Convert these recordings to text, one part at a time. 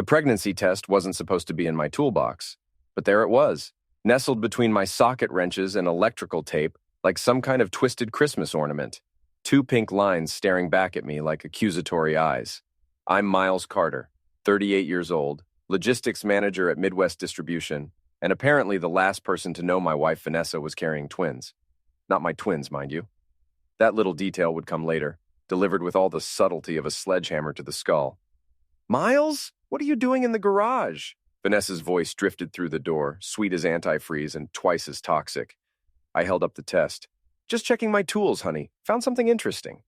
pregnancy test wasn't supposed to be in my toolbox, but there it was, nestled between my socket wrenches and electrical tape like some kind of twisted Christmas ornament. Two pink lines staring back at me like accusatory eyes. I'm Miles Carter, 38 years old, logistics manager at Midwest Distribution, and apparently the last person to know my wife Vanessa was carrying twins. Not my twins, mind you. That little detail would come later, delivered with all the subtlety of a sledgehammer to the skull. Miles, what are you doing in the garage? Vanessa's voice drifted through the door, sweet as antifreeze and twice as toxic. I held up the test. Just checking my tools, honey. Found something interesting.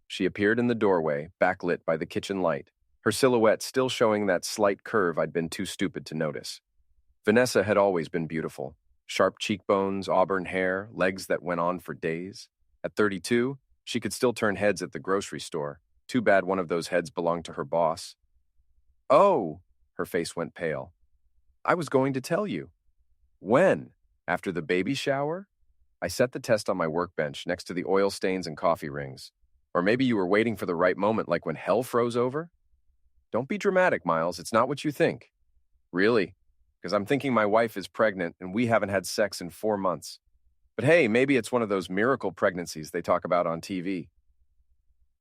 She appeared in the doorway, backlit by the kitchen light, her silhouette still showing that slight curve I'd been too stupid to notice. Vanessa had always been beautiful. Sharp cheekbones, auburn hair, legs that went on for days. At 32, she could still turn heads at the grocery store. Too bad one of those heads belonged to her boss. Oh, her face went pale. I was going to tell you. When? After the baby shower? I set the test on my workbench next to the oil stains and coffee rings. Or maybe you were waiting for the right moment like when hell froze over? Don't be dramatic, Miles. It's not what you think. Really? Because I'm thinking my wife is pregnant and we haven't had sex in 4 months. But hey, maybe it's one of those miracle pregnancies they talk about on TV.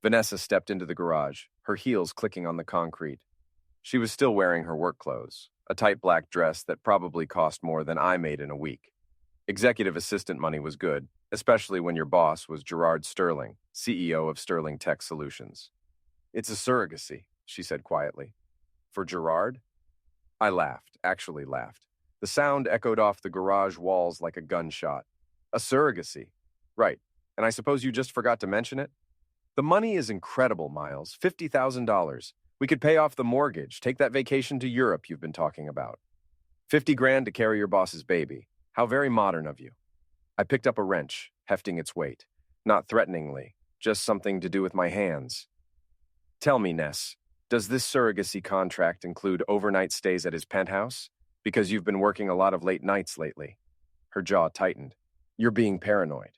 Vanessa stepped into the garage, her heels clicking on the concrete. She was still wearing her work clothes, a tight black dress that probably cost more than I made in a week. Executive assistant money was good, especially when your boss was Gerard Sterling, CEO of Sterling Tech Solutions. It's a surrogacy, she said quietly. For Gerard? I laughed, actually laughed. The sound echoed off the garage walls like a gunshot. A surrogacy. Right. And I suppose you just forgot to mention it? The money is incredible, Miles. $50,000. We could pay off the mortgage, take that vacation to Europe you've been talking about. 50 grand to carry your boss's baby. How very modern of you. I picked up a wrench, hefting its weight. Not threateningly, just something to do with my hands. Tell me, Ness, does this surrogacy contract include overnight stays at his penthouse? Because you've been working a lot of late nights lately. Her jaw tightened. You're being paranoid.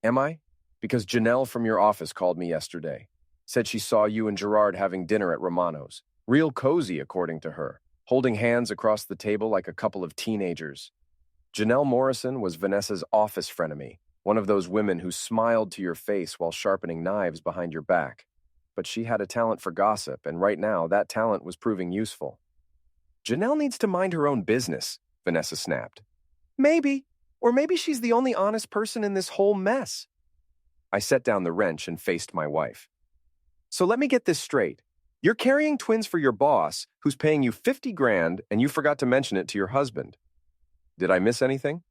Am I? Because Janelle from your office called me yesterday. Said she saw you and Gerard having dinner at Romano's. Real cozy, according to her. Holding hands across the table like a couple of teenagers. Janelle Morrison was Vanessa's office frenemy, one of those women who smiled to your face while sharpening knives behind your back. But she had a talent for gossip, and right now that talent was proving useful. Janelle needs to mind her own business, Vanessa snapped. Maybe. Or maybe she's the only honest person in this whole mess. I set down the wrench and faced my wife. So let me get this straight. You're carrying twins for your boss, who's paying you 50 grand, and you forgot to mention it to your husband. Did I miss anything?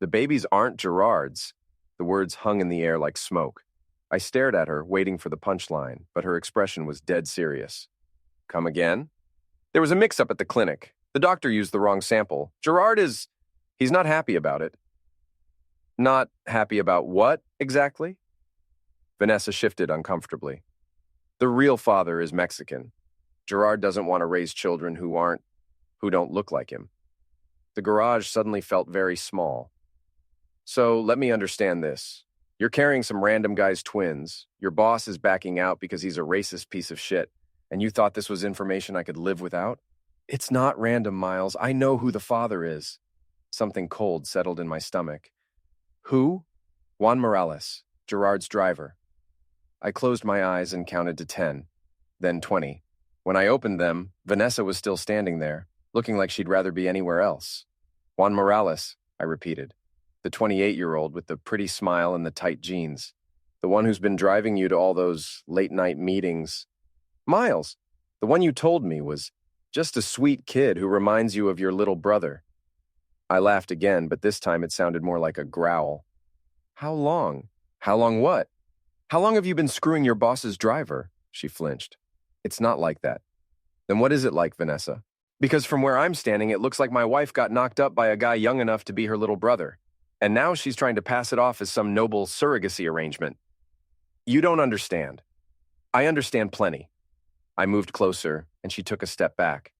The babies aren't Gerard's. The words hung in the air like smoke. I stared at her, waiting for the punchline, but her expression was dead serious. Come again? There was a mix-up at the clinic. The doctor used the wrong sample. He's not happy about it. Not happy about what, exactly? Vanessa shifted uncomfortably. The real father is Mexican. Gerard doesn't want to raise children who don't look like him. The garage suddenly felt very small. So let me understand this. You're carrying some random guy's twins. Your boss is backing out because he's a racist piece of shit, and you thought this was information I could live without? It's not random, Miles. I know who the father is. Something cold settled in my stomach. Who? Juan Morales, Gerard's driver. I closed my eyes and counted to 10, then 20. When I opened them, Vanessa was still standing there, looking like she'd rather be anywhere else. Juan Morales, I repeated. The 28-year-old with the pretty smile and the tight jeans. The one who's been driving you to all those late-night meetings. Miles, the one you told me was just a sweet kid who reminds you of your little brother. I laughed again, but this time it sounded more like a growl. How long? How long what? How long have you been screwing your boss's driver? She flinched. It's not like that. Then what is it like, Vanessa? Because from where I'm standing, it looks like my wife got knocked up by a guy young enough to be her little brother. And now she's trying to pass it off as some noble surrogacy arrangement. You don't understand. I understand plenty. I moved closer, and she took a step back.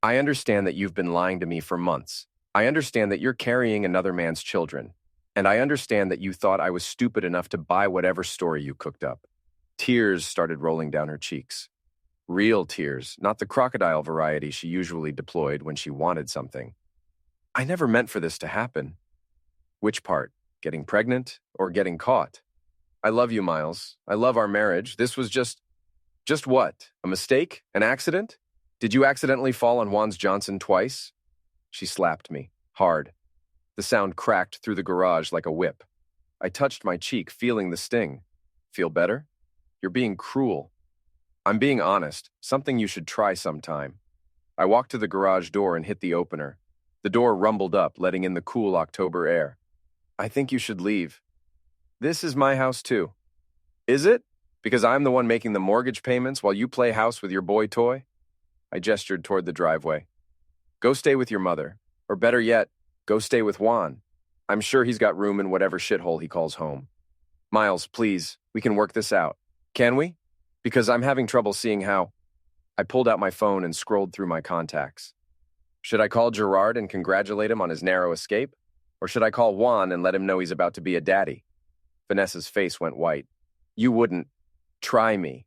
I understand that you've been lying to me for months. I understand that you're carrying another man's children. And I understand that you thought I was stupid enough to buy whatever story you cooked up. Tears started rolling down her cheeks. Real tears, not the crocodile variety she usually deployed when she wanted something. I never meant for this to happen. Which part? Getting pregnant or getting caught? I love you, Miles. I love our marriage. This was just what? A mistake? An accident? Did you accidentally fall on Juan's Johnson twice? She slapped me, hard. The sound cracked through the garage like a whip. I touched my cheek, feeling the sting. Feel better? You're being cruel. I'm being honest, something you should try sometime. I walked to the garage door and hit the opener. The door rumbled up, letting in the cool October air. I think you should leave. This is my house too. Is it? Because I'm the one making the mortgage payments while you play house with your boy toy? I gestured toward the driveway. Go stay with your mother. Or better yet, go stay with Juan. I'm sure he's got room in whatever shithole he calls home. Miles, please, we can work this out. Can we? Because I'm having trouble seeing how. I pulled out my phone and scrolled through my contacts. Should I call Gerard and congratulate him on his narrow escape? Or should I call Juan and let him know he's about to be a daddy? Vanessa's face went white. You wouldn't. Try me.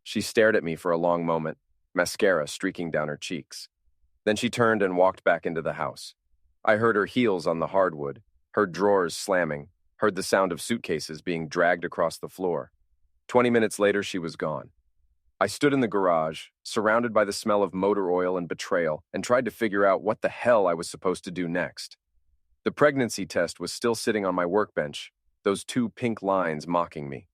She stared at me for a long moment, mascara streaking down her cheeks. Then she turned and walked back into the house. I heard her heels on the hardwood, heard drawers slamming, heard the sound of suitcases being dragged across the floor. 20 minutes later, she was gone. I stood in the garage, surrounded by the smell of motor oil and betrayal, and tried to figure out what the hell I was supposed to do next. The pregnancy test was still sitting on my workbench, those 2 pink lines mocking me.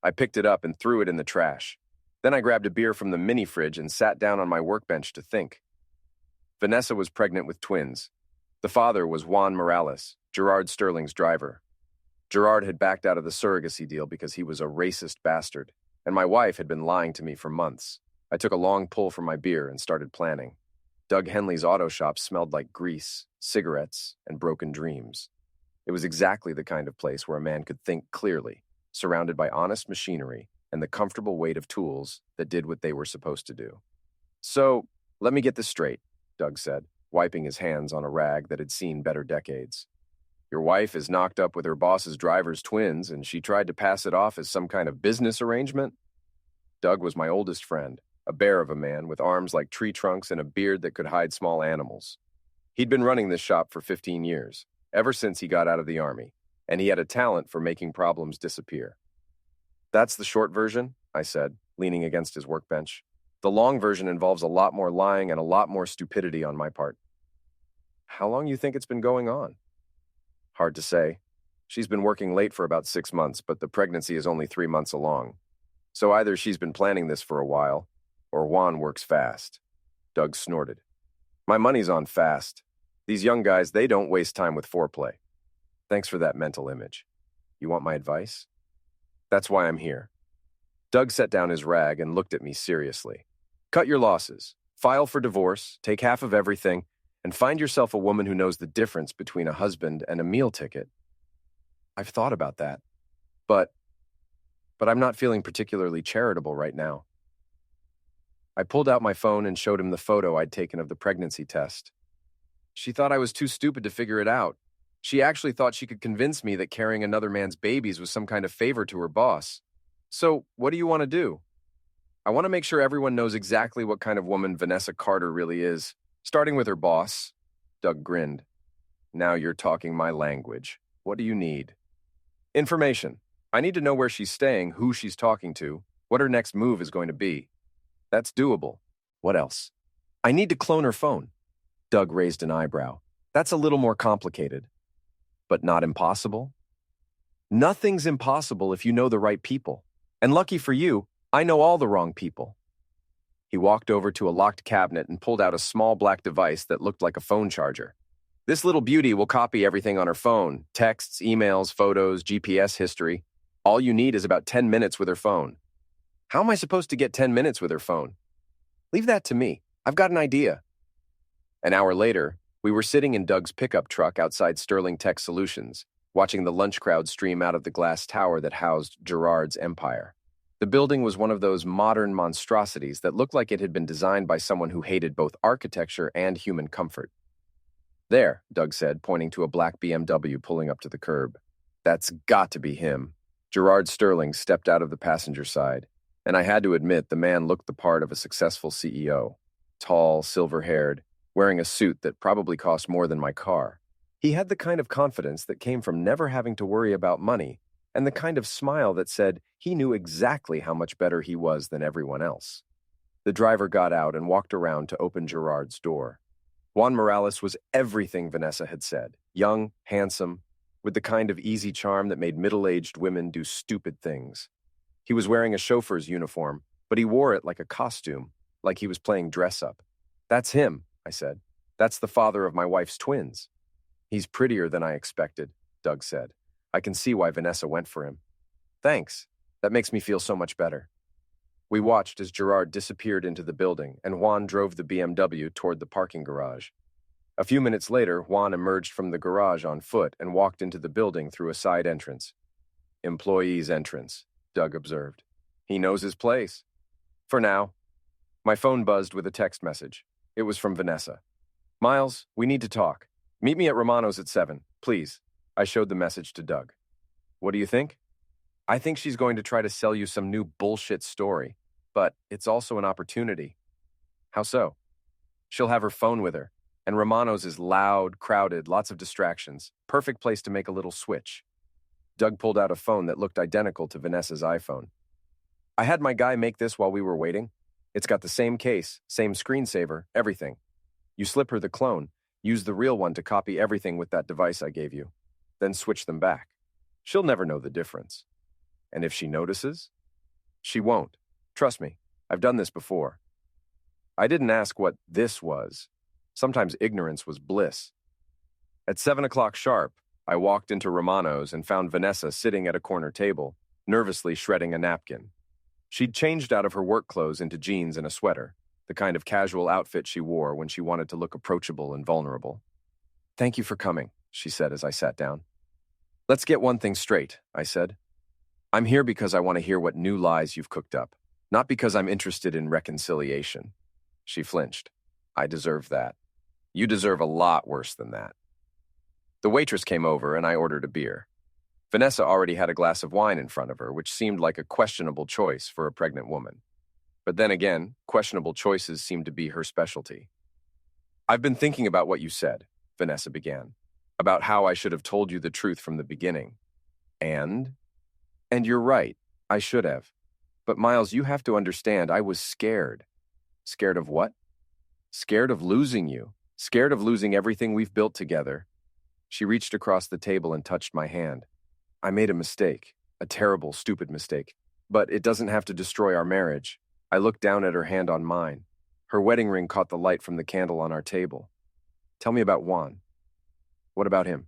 I picked it up and threw it in the trash. Then I grabbed a beer from the mini fridge and sat down on my workbench to think. Vanessa was pregnant with twins. The father was Juan Morales, Gerard Sterling's driver. Gerard had backed out of the surrogacy deal because he was a racist bastard, and my wife had been lying to me for months. I took a long pull from my beer and started planning. Doug Henley's auto shop smelled like grease, cigarettes, and broken dreams. It was exactly the kind of place where a man could think clearly, surrounded by honest machinery and the comfortable weight of tools that did what they were supposed to do. So, let me get this straight, Doug said, wiping his hands on a rag that had seen better decades. Your wife is knocked up with her boss's driver's twins, and she tried to pass it off as some kind of business arrangement? Doug was my oldest friend, a bear of a man with arms like tree trunks and a beard that could hide small animals. He'd been running this shop for 15 years, ever since he got out of the Army, and he had a talent for making problems disappear. That's the short version, I said, leaning against his workbench. The long version involves a lot more lying and a lot more stupidity on my part. How long you think it's been going on? Hard to say. She's been working late for about 6 months, but the pregnancy is only 3 months along. So either she's been planning this for a while, or Juan works fast. Doug snorted. My money's on fast. These young guys, they don't waste time with foreplay. Thanks for that mental image. You want my advice? That's why I'm here. Doug set down his rag and looked at me seriously. Cut your losses. File for divorce, take half of everything, and find yourself a woman who knows the difference between a husband and a meal ticket. I've thought about that. But I'm not feeling particularly charitable right now. I pulled out my phone and showed him the photo I'd taken of the pregnancy test. She thought I was too stupid to figure it out. She actually thought she could convince me that carrying another man's babies was some kind of favor to her boss. So, what do you want to do? I want to make sure everyone knows exactly what kind of woman Vanessa Carter really is. Starting with her boss. Doug grinned. Now you're talking my language. What do you need? Information. I need to know where she's staying, who she's talking to, what her next move is going to be. That's doable. What else? I need to clone her phone. Doug raised an eyebrow. That's a little more complicated. But not impossible? Nothing's impossible if you know the right people. And lucky for you, I know all the wrong people. He walked over to a locked cabinet and pulled out a small black device that looked like a phone charger. This little beauty will copy everything on her phone, texts, emails, photos, GPS history. All you need is about 10 minutes with her phone. How am I supposed to get 10 minutes with her phone? Leave that to me. I've got an idea. An hour later, we were sitting in Doug's pickup truck outside Sterling Tech Solutions, watching the lunch crowd stream out of the glass tower that housed Gerard's empire. The building was one of those modern monstrosities that looked like it had been designed by someone who hated both architecture and human comfort. There, Doug said, pointing to a black BMW pulling up to the curb. That's got to be him. Gerard Sterling stepped out of the passenger side. And I had to admit the man looked the part of a successful CEO. Tall, silver-haired, wearing a suit that probably cost more than my car. He had the kind of confidence that came from never having to worry about money, and the kind of smile that said he knew exactly how much better he was than everyone else. The driver got out and walked around to open Gerard's door. Juan Morales was everything Vanessa had said. Young, handsome, with the kind of easy charm that made middle-aged women do stupid things. He was wearing a chauffeur's uniform, but he wore it like a costume, like he was playing dress-up. "That's him," I said. "That's the father of my wife's twins." "He's prettier than I expected," Doug said. "I can see why Vanessa went for him." "Thanks. That makes me feel so much better." We watched as Gerard disappeared into the building, and Juan drove the BMW toward the parking garage. A few minutes later, Juan emerged from the garage on foot and walked into the building through a side entrance. "Employee's entrance," Doug observed. "He knows his place." For now. My phone buzzed with a text message. It was from Vanessa. "Miles, we need to talk. Meet me at Romano's at 7, please." I showed the message to Doug. "What do you think?" "I think she's going to try to sell you some new bullshit story, but it's also an opportunity." "How so?" "She'll have her phone with her, and Romano's is loud, crowded, lots of distractions. Perfect place to make a little switch." Doug pulled out a phone that looked identical to Vanessa's iPhone. "I had my guy make this while we were waiting. It's got the same case, same screensaver, everything. You slip her the clone, use the real one to copy everything with that device I gave you, then switch them back. She'll never know the difference. And if she notices? She won't. Trust me, I've done this before." I didn't ask what this was. Sometimes ignorance was bliss. At 7 o'clock sharp, I walked into Romano's and found Vanessa sitting at a corner table, nervously shredding a napkin. She'd changed out of her work clothes into jeans and a sweater, the kind of casual outfit she wore when she wanted to look approachable and vulnerable. "Thank you for coming," she said as I sat down. "Let's get one thing straight," I said. "I'm here because I want to hear what new lies you've cooked up, not because I'm interested in reconciliation." She flinched. "I deserve that. You deserve a lot worse than that." The waitress came over and I ordered a beer. Vanessa already had a glass of wine in front of her, which seemed like a questionable choice for a pregnant woman. But then again, questionable choices seemed to be her specialty. "I've been thinking about what you said," Vanessa began, "about how I should have told you the truth from the beginning. And you're right, I should have. But Miles, you have to understand, I was scared." "Scared of what?" "Scared of losing you. Scared of losing everything we've built together." She reached across the table and touched my hand. "I made a mistake, a terrible, stupid mistake. But it doesn't have to destroy our marriage." I looked down at her hand on mine. Her wedding ring caught the light from the candle on our table. "Tell me about Juan." "What about him?"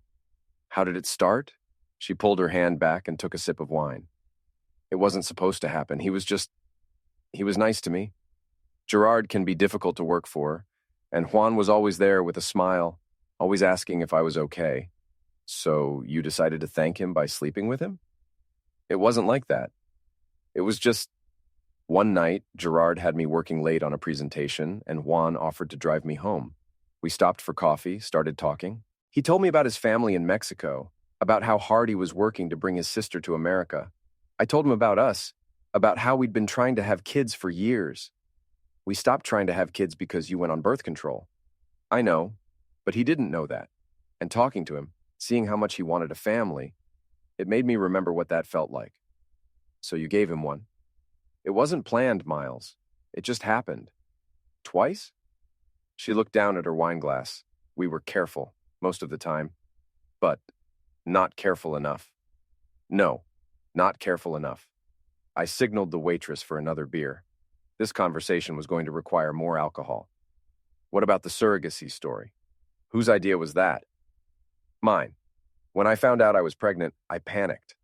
"How did it start?" She pulled her hand back and took a sip of wine. "It wasn't supposed to happen. He was nice to me. Gerard can be difficult to work for, and Juan was always there with a smile, always asking if I was okay. So you decided to thank him by sleeping with him?" "It wasn't like that. It was just one night, Gerard had me working late on a presentation, and Juan offered to drive me home. We stopped for coffee, started talking. He told me about his family in Mexico, about how hard he was working to bring his sister to America. I told him about us, about how we'd been trying to have kids for years. We stopped trying to have kids because you went on birth control. I know, but he didn't know that. And talking to him, seeing how much he wanted a family, it made me remember what that felt like. So you gave him one. It wasn't planned, Miles. It just happened. Twice?" She looked down at her wine glass. "We were careful, most of the time. But not careful enough." "No, not careful enough." I signaled the waitress for another beer. This conversation was going to require more alcohol. "What about the surrogacy story? Whose idea was that?" "Mine. When I found out I was pregnant, I panicked.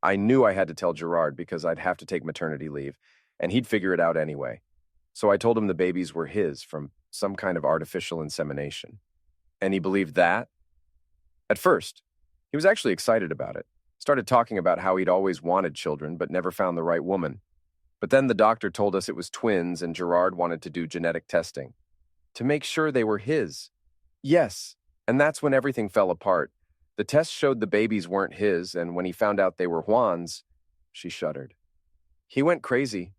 I knew I had to tell Gerard because I'd have to take maternity leave, and he'd figure it out anyway. So I told him the babies were his from some kind of artificial insemination. And he believed that? At first, he was actually excited about it. Started talking about how he'd always wanted children but never found the right woman. But then the doctor told us it was twins and Gerard wanted to do genetic testing to make sure they were his. Yes, and that's when everything fell apart. The test showed the babies weren't his, and when he found out they were Juan's, she shuddered. He went crazy.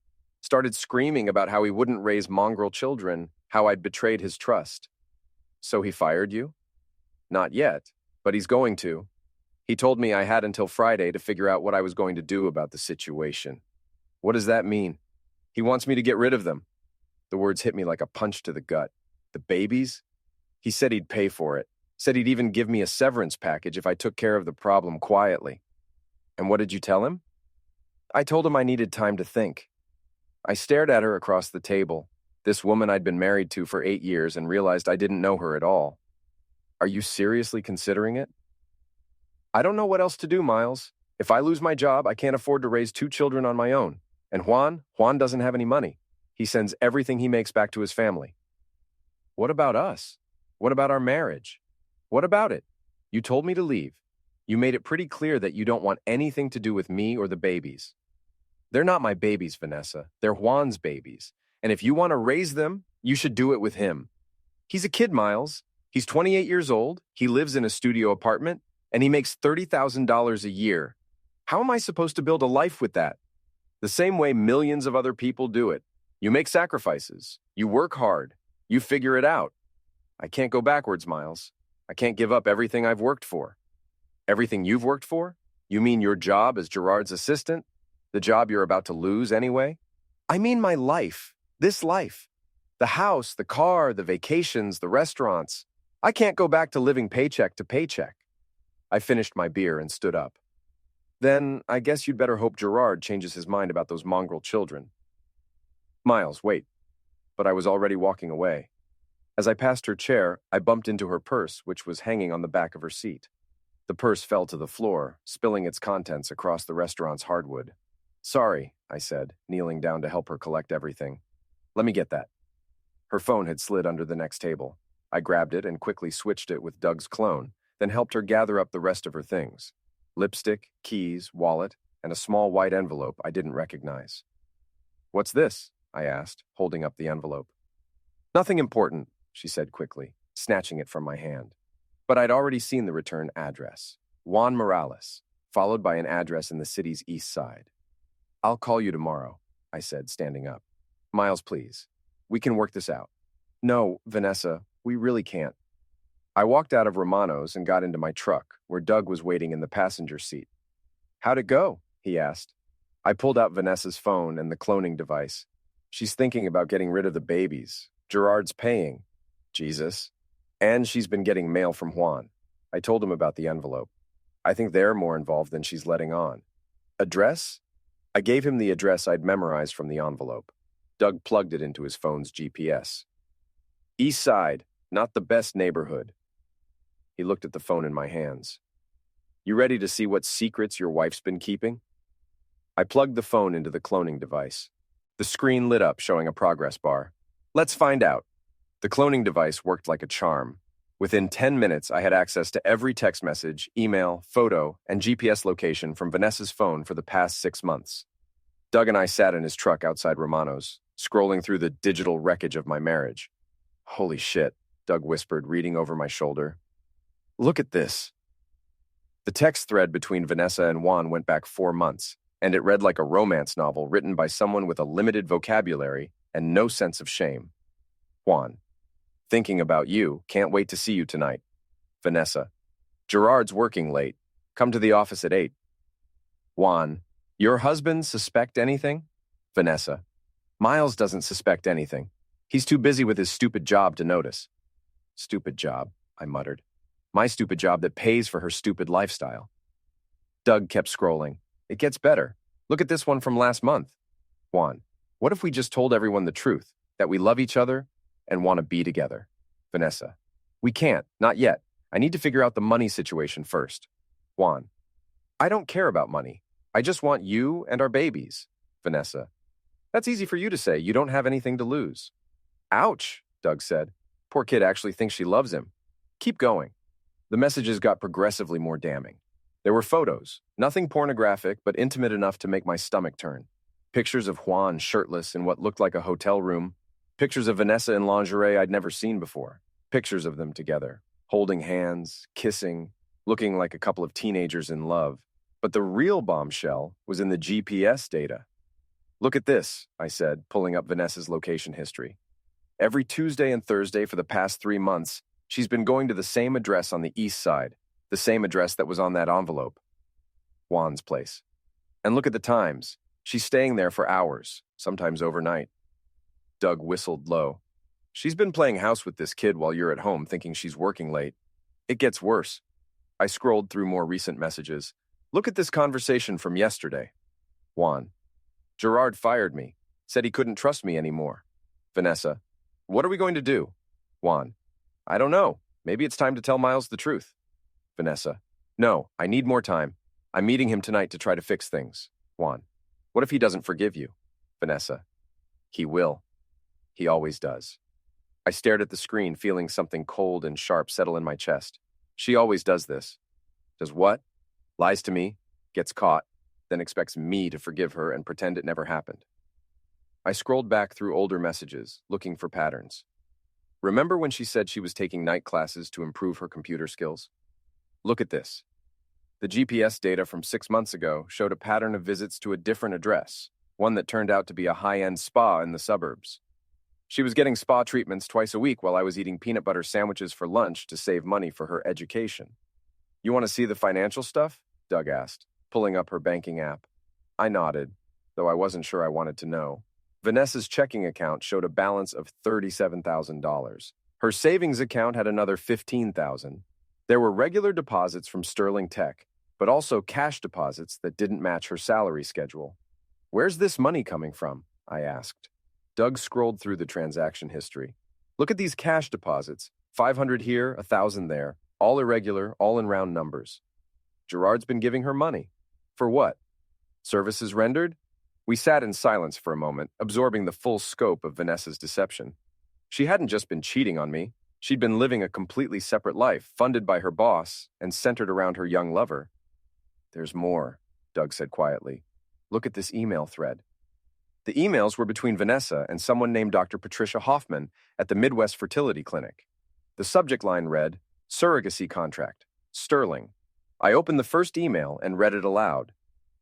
Started screaming about how he wouldn't raise mongrel children, how I'd betrayed his trust. So he fired you? Not yet, but he's going to. He told me I had until Friday to figure out what I was going to do about the situation. What does that mean? He wants me to get rid of them. The words hit me like a punch to the gut. The babies? He said he'd pay for it. Said he'd even give me a severance package if I took care of the problem quietly. And what did you tell him? I told him I needed time to think. I stared at her across the table, this woman I'd been married to for 8 years, and realized I didn't know her at all. Are you seriously considering it? I don't know what else to do, Miles. If I lose my job, I can't afford to raise 2 children on my own. And Juan doesn't have any money. He sends everything he makes back to his family. What about us? What about our marriage? What about it? You told me to leave. You made it pretty clear that you don't want anything to do with me or the babies. They're not my babies, Vanessa. They're Juan's babies. And if you want to raise them, you should do it with him. He's a kid, Miles. He's 28 years old. He lives in a studio apartment, and he makes $30,000 a year. How am I supposed to build a life with that? The same way millions of other people do it. You make sacrifices. You work hard. You figure it out. I can't go backwards, Miles. I can't give up everything I've worked for. Everything you've worked for? You mean your job as Gerard's assistant? The job you're about to lose anyway? I mean my life. This life. The house, the car, the vacations, the restaurants. I can't go back to living paycheck to paycheck. I finished my beer and stood up. Then I guess you'd better hope Gerard changes his mind about those mongrel children. Miles, wait. But I was already walking away. As I passed her chair, I bumped into her purse, which was hanging on the back of her seat. The purse fell to the floor, spilling its contents across the restaurant's hardwood. Sorry, I said, kneeling down to help her collect everything. Let me get that. Her phone had slid under the next table. I grabbed it and quickly switched it with Doug's clone, then helped her gather up the rest of her things. Lipstick, keys, wallet, and a small white envelope I didn't recognize. What's this? I asked, holding up the envelope. Nothing important, she said quickly, snatching it from my hand. But I'd already seen the return address. Juan Morales, followed by an address in the city's east side. I'll call you tomorrow, I said, standing up. Miles, please. We can work this out. No, Vanessa, we really can't. I walked out of Romano's and got into my truck, where Doug was waiting in the passenger seat. How'd it go? He asked. I pulled out Vanessa's phone and the cloning device. She's thinking about getting rid of the babies. Gerard's paying. Jesus. And she's been getting mail from Juan. I told him about the envelope. I think they're more involved than she's letting on. Address? I gave him the address I'd memorized from the envelope. Doug plugged it into his phone's GPS. East Side, not the best neighborhood. He looked at the phone in my hands. You ready to see what secrets your wife's been keeping? I plugged the phone into the cloning device. The screen lit up, showing a progress bar. Let's find out. The cloning device worked like a charm. Within 10 minutes, I had access to every text message, email, photo, and GPS location from Vanessa's phone for the past 6 months. Doug and I sat in his truck outside Romano's, scrolling through the digital wreckage of my marriage. Holy shit, Doug whispered, reading over my shoulder. Look at this. The text thread between Vanessa and Juan went back 4 months, and it read like a romance novel written by someone with a limited vocabulary and no sense of shame. Juan. Thinking about you, can't wait to see you tonight. Vanessa. Gerard's working late. Come to the office at 8. Juan. Your husband suspect anything? Vanessa. Miles doesn't suspect anything. He's too busy with his stupid job to notice. Stupid job, I muttered. My stupid job that pays for her stupid lifestyle. Doug kept scrolling. It gets better. Look at this one from last month. Juan. What if we just told everyone the truth, that we love each other and want to be together? Vanessa. We can't, not yet. I need to figure out the money situation first. Juan. I don't care about money. I just want you and our babies. Vanessa. That's easy for you to say. You don't have anything to lose. Ouch, Doug said. Poor kid actually thinks she loves him. Keep going. The messages got progressively more damning. There were photos, nothing pornographic, but intimate enough to make my stomach turn. Pictures of Juan shirtless in what looked like a hotel room. Pictures of Vanessa in lingerie I'd never seen before. Pictures of them together, holding hands, kissing, looking like a couple of teenagers in love. But the real bombshell was in the GPS data. Look at this, I said, pulling up Vanessa's location history. Every Tuesday and Thursday for the past 3 months, she's been going to the same address on the east side, the same address that was on that envelope. Juan's place. And look at the times. She's staying there for hours, sometimes overnight. Doug whistled low. She's been playing house with this kid while you're at home thinking she's working late. It gets worse. I scrolled through more recent messages. Look at this conversation from yesterday. Juan. Gerard fired me. Said he couldn't trust me anymore. Vanessa. What are we going to do? Juan. I don't know. Maybe it's time to tell Miles the truth. Vanessa. No, I need more time. I'm meeting him tonight to try to fix things. Juan. What if he doesn't forgive you? Vanessa. He will. He always does. I stared at the screen, feeling something cold and sharp settle in my chest. She always does this. Does what? Lies to me, gets caught, then expects me to forgive her and pretend it never happened. I scrolled back through older messages, looking for patterns. Remember when she said she was taking night classes to improve her computer skills? Look at this. The GPS data from 6 months ago showed a pattern of visits to a different address, one that turned out to be a high-end spa in the suburbs. She was getting spa treatments twice a week while I was eating peanut butter sandwiches for lunch to save money for her education. You want to see the financial stuff? Doug asked, pulling up her banking app. I nodded, though I wasn't sure I wanted to know. Vanessa's checking account showed a balance of $37,000. Her savings account had another $15,000. There were regular deposits from Sterling Tech, but also cash deposits that didn't match her salary schedule. Where's this money coming from? I asked. Doug scrolled through the transaction history. Look at these cash deposits. 500 here, 1,000 there. All irregular, all in round numbers. Gerard's been giving her money. For what? Services rendered? We sat in silence for a moment, absorbing the full scope of Vanessa's deception. She hadn't just been cheating on me. She'd been living a completely separate life, funded by her boss and centered around her young lover. There's more, Doug said quietly. Look at this email thread. The emails were between Vanessa and someone named Dr. Patricia Hoffman at the Midwest Fertility Clinic. The subject line read, Surrogacy Contract, Sterling. I opened the first email and read it aloud.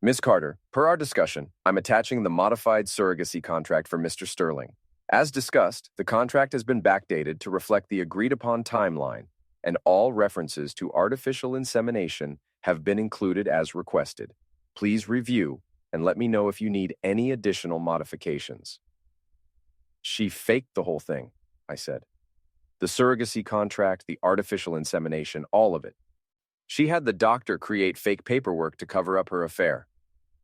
Ms. Carter, per our discussion, I'm attaching the modified surrogacy contract for Mr. Sterling. As discussed, the contract has been backdated to reflect the agreed-upon timeline, and all references to artificial insemination have been included as requested. Please review and let me know if you need any additional modifications. She faked the whole thing, I said. The surrogacy contract, the artificial insemination, all of it. She had the doctor create fake paperwork to cover up her affair.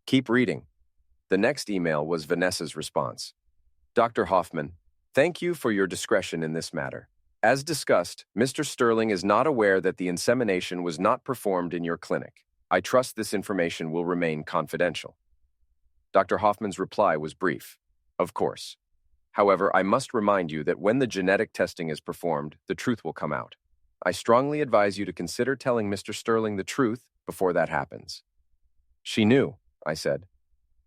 Keep reading. The next email was Vanessa's response. Dr. Hoffman, thank you for your discretion in this matter. As discussed, Mr. Sterling is not aware that the insemination was not performed in your clinic. I trust this information will remain confidential. Dr. Hoffman's reply was brief. Of course. However, I must remind you that when the genetic testing is performed, the truth will come out. I strongly advise you to consider telling Mr. Sterling the truth before that happens. She knew, I said.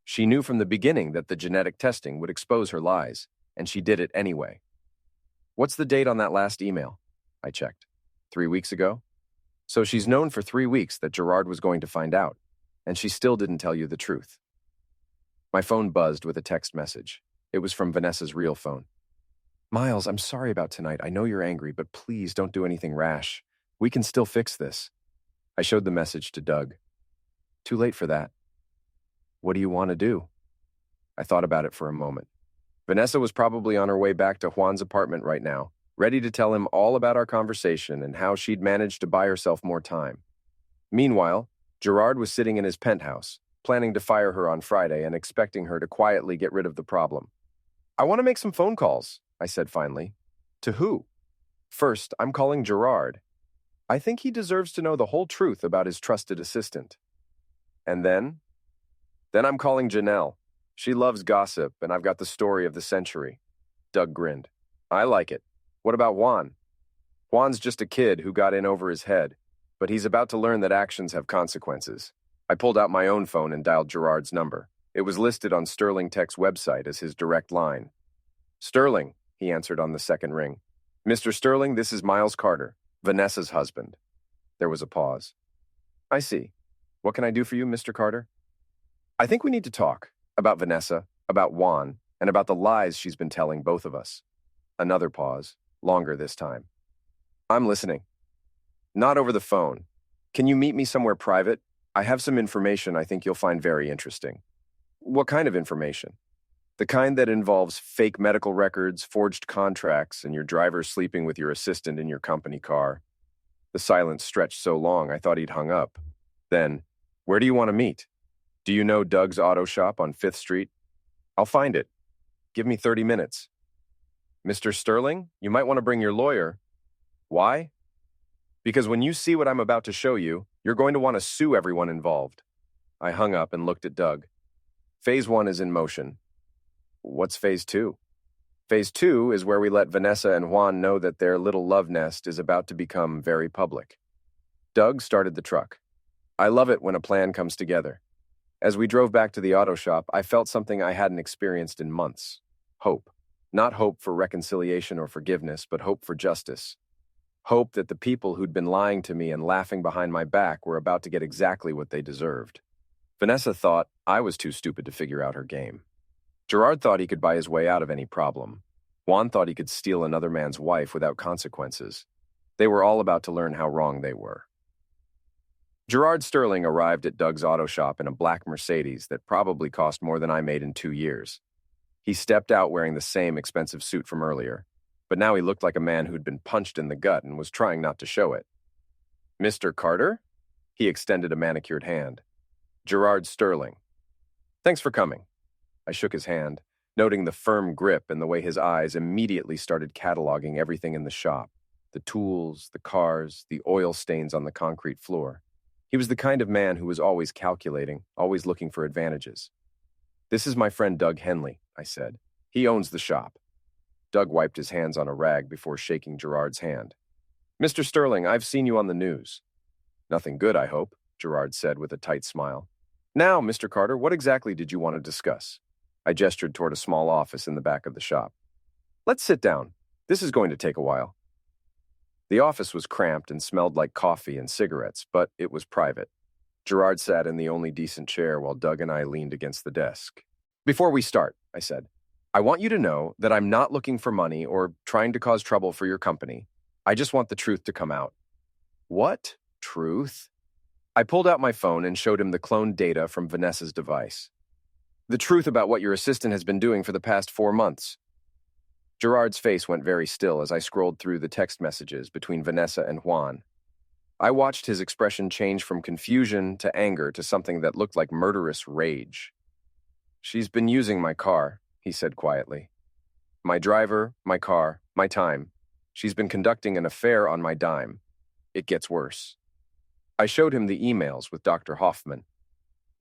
She knew from the beginning that the genetic testing would expose her lies, and she did it anyway. What's the date on that last email? I checked. 3 weeks ago? So she's known for 3 weeks that Gerard was going to find out, and she still didn't tell you the truth. My phone buzzed with a text message. It was from Vanessa's real phone. Miles, I'm sorry about tonight. I know you're angry, but please don't do anything rash. We can still fix this. I showed the message to Doug. Too late for that. What do you want to do? I thought about it for a moment. Vanessa was probably on her way back to Juan's apartment right now, ready to tell him all about our conversation and how she'd managed to buy herself more time. Meanwhile, Gerard was sitting in his penthouse, planning to fire her on Friday and expecting her to quietly get rid of the problem. I want to make some phone calls, I said finally. To who? First, I'm calling Gerard. I think he deserves to know the whole truth about his trusted assistant. And then? Then I'm calling Janelle. She loves gossip, and I've got the story of the century. Doug grinned. I like it. What about Juan? Juan's just a kid who got in over his head, but he's about to learn that actions have consequences. I pulled out my own phone and dialed Gerard's number. It was listed on Sterling Tech's website as his direct line. Sterling, he answered on the second ring. Mr. Sterling, this is Miles Carter, Vanessa's husband. There was a pause. I see. What can I do for you, Mr. Carter? I think we need to talk about Vanessa, About Juan, and about the lies she's been telling both of us. Another pause, longer this time. I'm listening. Not over the phone. Can you meet me somewhere private? I have some information I think you'll find very interesting. What kind of information? The kind that involves fake medical records, forged contracts, and your driver sleeping with your assistant in your company car. The silence stretched so long I thought he'd hung up. Then, where do you want to meet? Do you know Doug's auto shop on 5th Street? I'll find it. Give me 30 minutes. Mr. Sterling, you might want to bring your lawyer. Why? Because when you see what I'm about to show you, you're going to want to sue everyone involved. I hung up and looked at Doug. Phase 1 is in motion. What's Phase 2? Phase 2 is where we let Vanessa and Juan know that their little love nest is about to become very public. Doug started the truck. I love it when a plan comes together. As we drove back to the auto shop, I felt something I hadn't experienced in months. Hope. Not hope for reconciliation or forgiveness, but hope for justice. Hope that the people who'd been lying to me and laughing behind my back were about to get exactly what they deserved. Vanessa thought I was too stupid to figure out her game. Gerard thought he could buy his way out of any problem. Juan thought he could steal another man's wife without consequences. They were all about to learn how wrong they were. Gerard Sterling arrived at Doug's auto shop in a black Mercedes that probably cost more than I made in 2 years. He stepped out wearing the same expensive suit from earlier, but now he looked like a man who'd been punched in the gut and was trying not to show it. Mr. Carter? He extended a manicured hand. Gerard Sterling. Thanks for coming. I shook his hand, noting the firm grip and the way his eyes immediately started cataloging everything in the shop. The tools, the cars, the oil stains on the concrete floor. He was the kind of man who was always calculating, always looking for advantages. This is my friend Doug Henley, I said. He owns the shop. Doug wiped his hands on a rag before shaking Gerard's hand. Mr. Sterling, I've seen you on the news. Nothing good, I hope, Gerard said with a tight smile. Now, Mr. Carter, what exactly did you want to discuss? I gestured toward a small office in the back of the shop. Let's sit down. This is going to take a while. The office was cramped and smelled like coffee and cigarettes, but it was private. Gerard sat in the only decent chair while Doug and I leaned against the desk. Before we start, I said, I want you to know that I'm not looking for money or trying to cause trouble for your company. I just want the truth to come out. What truth? I pulled out my phone and showed him the cloned data from Vanessa's device. The truth about what your assistant has been doing for the past 4 months. Gerard's face went very still as I scrolled through the text messages between Vanessa and Juan. I watched his expression change from confusion to anger to something that looked like murderous rage. She's been using my car, he said quietly. My driver, my car, my time. She's been conducting an affair on my dime. It gets worse. I showed him the emails with Dr. Hoffman.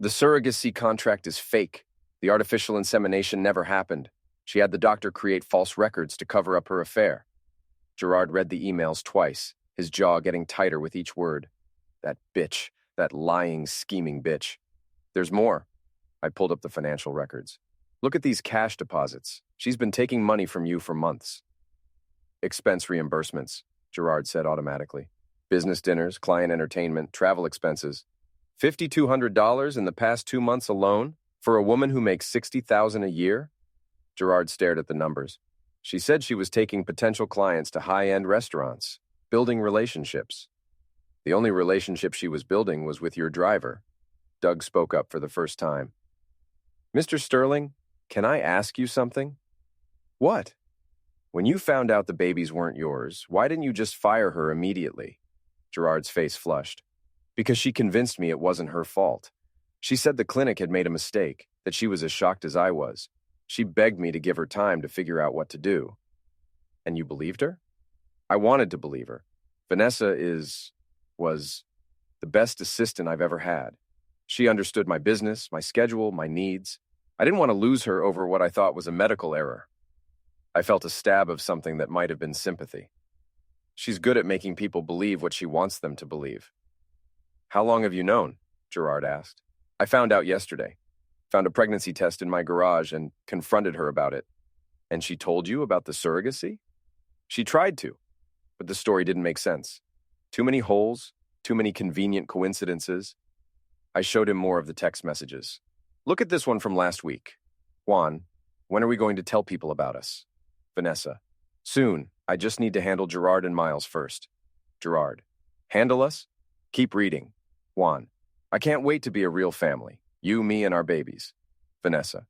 The surrogacy contract is fake. The artificial insemination never happened. She had the doctor create false records to cover up her affair. Gerard read the emails twice, his jaw getting tighter with each word. That bitch, that lying, scheming bitch. There's more. I pulled up the financial records. Look at these cash deposits. She's been taking money from you for months. Expense reimbursements, Gerard said automatically. Business dinners, client entertainment, travel expenses. $5,200 in the past 2 months alone for a woman who makes $60,000 a year? Gerard stared at the numbers. She said she was taking potential clients to high-end restaurants, building relationships. The only relationship she was building was with your driver. Doug spoke up for the first time. Mr. Sterling, can I ask you something? What? When you found out the babies weren't yours, why didn't you just fire her immediately? Gerard's face flushed. Because she convinced me it wasn't her fault. She said the clinic had made a mistake, that she was as shocked as I was. She begged me to give her time to figure out what to do. And you believed her? I wanted to believe her. Vanessa was the best assistant I've ever had. She understood my business, my schedule, my needs. I didn't want to lose her over what I thought was a medical error. I felt a stab of something that might have been sympathy. She's good at making people believe what she wants them to believe. How long have you known? Gerard asked. I found out yesterday. Found a pregnancy test in my garage and confronted her about it. And she told you about the surrogacy? She tried to, but the story didn't make sense. Too many holes, too many convenient coincidences. I showed him more of the text messages. Look at this one from last week. Juan, when are we going to tell people about us? Vanessa. Soon. I just need to handle Gerard and Miles first. Gerard. Handle us? Keep reading. Juan. I can't wait to be a real family. You, me, and our babies. Vanessa.